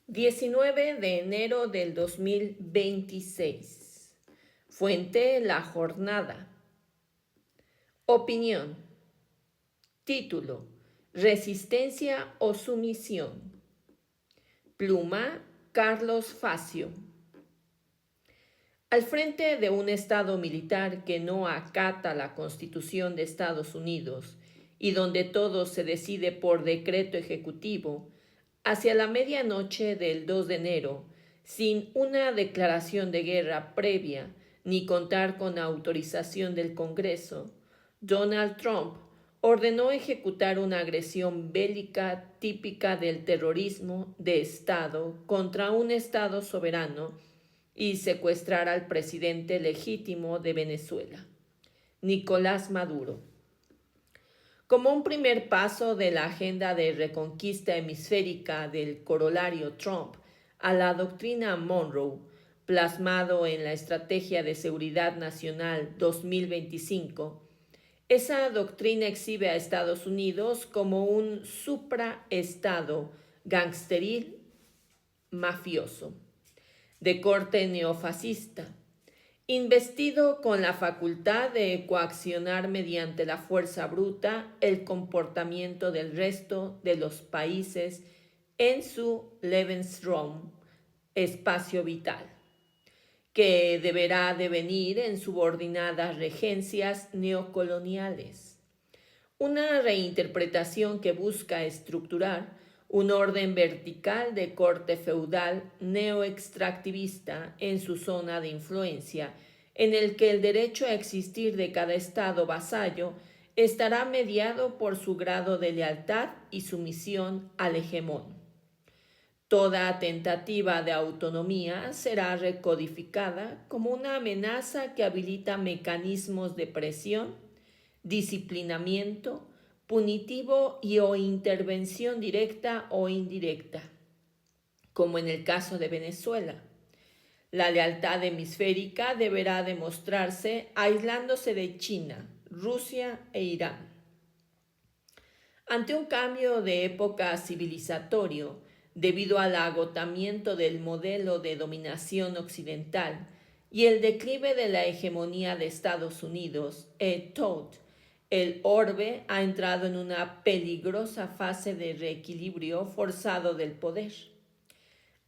19 de enero del 2026. Fuente: La Jornada. Opinión. Título: ¿Resistencia o sumisión? Pluma: Carlos Facio. Al frente de un Estado militar que no acata la Constitución de Estados Unidos y donde todo se decide por decreto ejecutivo, hacia la medianoche del 2 de enero, sin una declaración de guerra previa ni contar con autorización del Congreso, Donald Trump ordenó ejecutar una agresión bélica típica del terrorismo de Estado contra un Estado soberano y secuestrar al presidente legítimo de Venezuela, Nicolás Maduro. Como un primer paso de la agenda de reconquista hemisférica del corolario Trump a la doctrina Monroe, plasmado en la Estrategia de Seguridad Nacional 2025, esa doctrina exhibe a Estados Unidos como un supraestado gangsteril mafioso, de corte neofascista, investido con la facultad de coaccionar mediante la fuerza bruta el comportamiento del resto de los países en su Lebensraum, espacio vital, que deberá devenir en subordinadas regencias neocoloniales. Una reinterpretación que busca estructurar un orden vertical de corte feudal neoextractivista en su zona de influencia, en el que el derecho a existir de cada estado vasallo estará mediado por su grado de lealtad y sumisión al hegemón. Toda tentativa de autonomía será recodificada como una amenaza que habilita mecanismos de presión, disciplinamiento, punitivo y o intervención directa o indirecta, como en el caso de Venezuela. La lealtad hemisférica deberá demostrarse aislándose de China, Rusia e Irán. Ante un cambio de época civilizatorio, debido al agotamiento del modelo de dominación occidental y el declive de la hegemonía de Estados Unidos, el orbe ha entrado en una peligrosa fase de reequilibrio forzado del poder.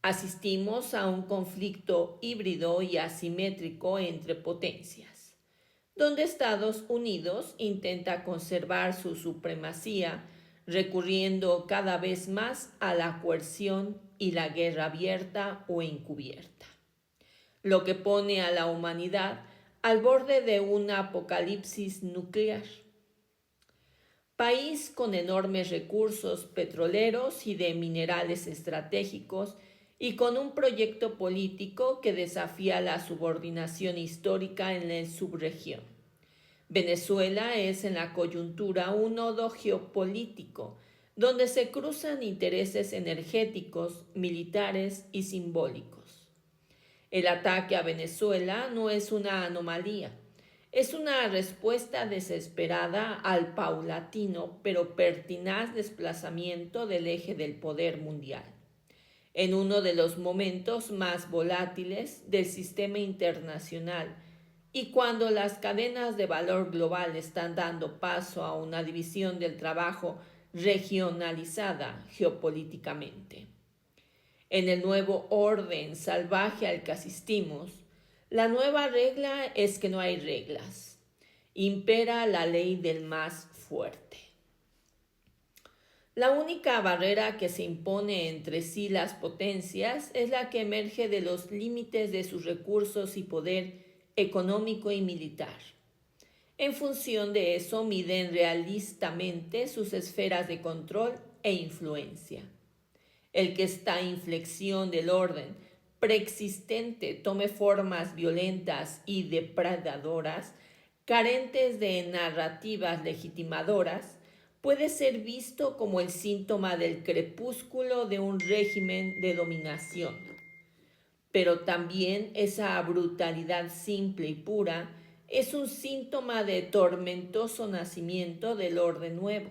Asistimos a un conflicto híbrido y asimétrico entre potencias, donde Estados Unidos intenta conservar su supremacía recurriendo cada vez más a la coerción y la guerra abierta o encubierta, lo que pone a la humanidad al borde de un apocalipsis nuclear. País con enormes recursos petroleros y de minerales estratégicos y con un proyecto político que desafía la subordinación histórica en la subregión. Venezuela es en la coyuntura un nodo geopolítico donde se cruzan intereses energéticos, militares y simbólicos. El ataque a Venezuela no es una anomalía, es una respuesta desesperada al paulatino pero pertinaz desplazamiento del eje del poder mundial, en uno de los momentos más volátiles del sistema internacional y cuando las cadenas de valor global están dando paso a una división del trabajo regionalizada geopolíticamente. En el nuevo orden salvaje al que asistimos, la nueva regla es que no hay reglas. Impera la ley del más fuerte. La única barrera que se impone entre sí las potencias es la que emerge de los límites de sus recursos y poder económico y militar. En función de eso miden realistamente sus esferas de control e influencia. El que esta inflexión del orden preexistente tome formas violentas y depredadoras, carentes de narrativas legitimadoras, puede ser visto como el síntoma del crepúsculo de un régimen de dominación. Pero también esa brutalidad simple y pura es un síntoma de tormentoso nacimiento del orden nuevo.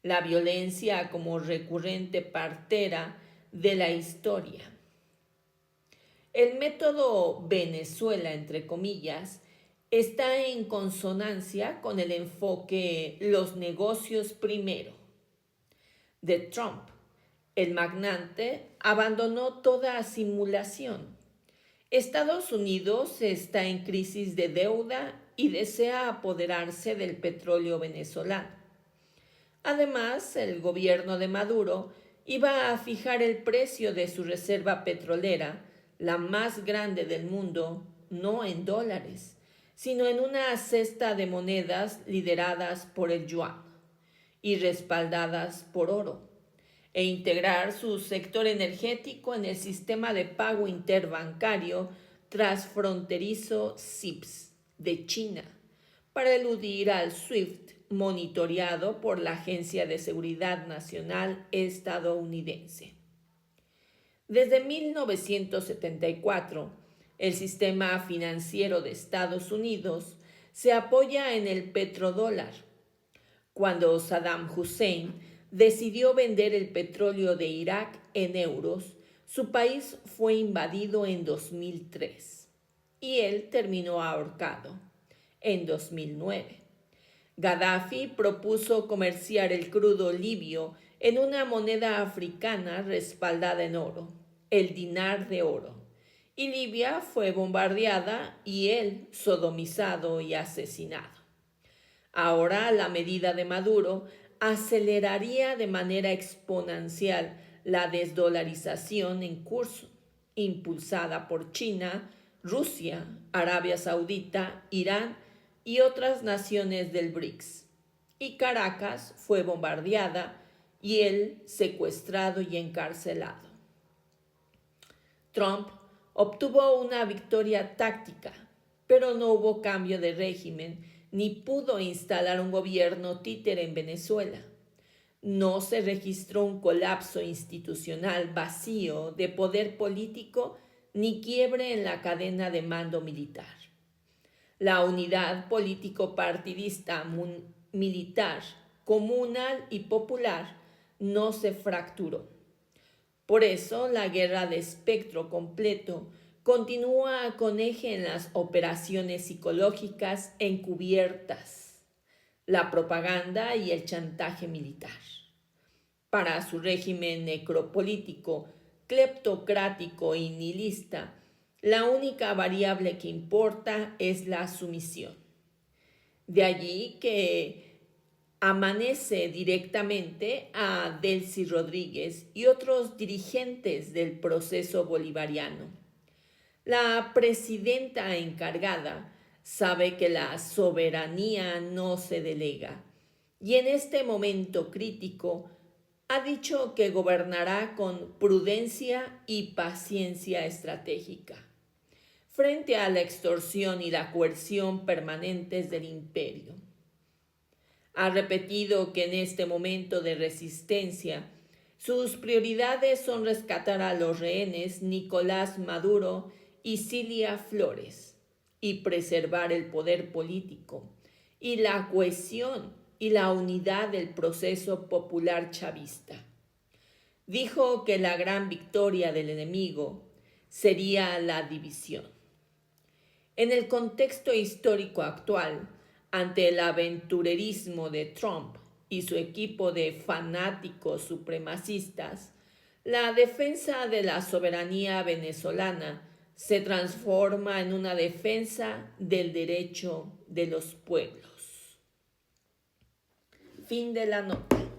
La violencia como recurrente partera de la historia. El método Venezuela, entre comillas, está en consonancia con el enfoque los negocios primero de Trump. El magnate abandonó toda simulación. Estados Unidos está en crisis de deuda y desea apoderarse del petróleo venezolano. Además, el gobierno de Maduro iba a fijar el precio de su reserva petrolera, la más grande del mundo, no en dólares, sino en una cesta de monedas lideradas por el yuan y respaldadas por oro, e integrar su sector energético en el sistema de pago interbancario transfronterizo SIPS de China, para eludir al SWIFT monitoreado por la Agencia de Seguridad Nacional estadounidense. Desde 1974, el sistema financiero de Estados Unidos se apoya en el petrodólar. Cuando Saddam Hussein decidió vender el petróleo de Irak en euros, su país fue invadido en 2003 y él terminó ahorcado en 2009. Gaddafi propuso comerciar el crudo libio en una moneda africana respaldada en oro, el dinar de oro, y Libia fue bombardeada y él sodomizado y asesinado. Ahora la medida de Maduro aceleraría de manera exponencial la desdolarización en curso, impulsada por China, Rusia, Arabia Saudita, Irán y otras naciones del BRICS. Y Caracas fue bombardeada y él secuestrado y encarcelado. Trump obtuvo una victoria táctica, pero no hubo cambio de régimen ni pudo instalar un gobierno títere en Venezuela. No se registró un colapso institucional vacío de poder político ni quiebre en la cadena de mando militar. La unidad político-partidista militar, comunal y popular no se fracturó. Por eso la guerra de espectro completo continúa con eje en las operaciones psicológicas encubiertas, la propaganda y el chantaje militar. Para su régimen necropolítico, cleptocrático y nihilista, la única variable que importa es la sumisión. De allí que amanece directamente a Delcy Rodríguez y otros dirigentes del proceso bolivariano. La presidenta encargada sabe que la soberanía no se delega y en este momento crítico ha dicho que gobernará con prudencia y paciencia estratégica frente a la extorsión y la coerción permanentes del imperio. Ha repetido que en este momento de resistencia sus prioridades son rescatar a los rehenes Nicolás Maduro y Cilia Flores y preservar el poder político y la cohesión y la unidad del proceso popular chavista. Dijo que la gran victoria del enemigo sería la división. En el contexto histórico actual, ante el aventurerismo de Trump y su equipo de fanáticos supremacistas, la defensa de la soberanía venezolana se transforma en una defensa del derecho de los pueblos. Fin de la nota.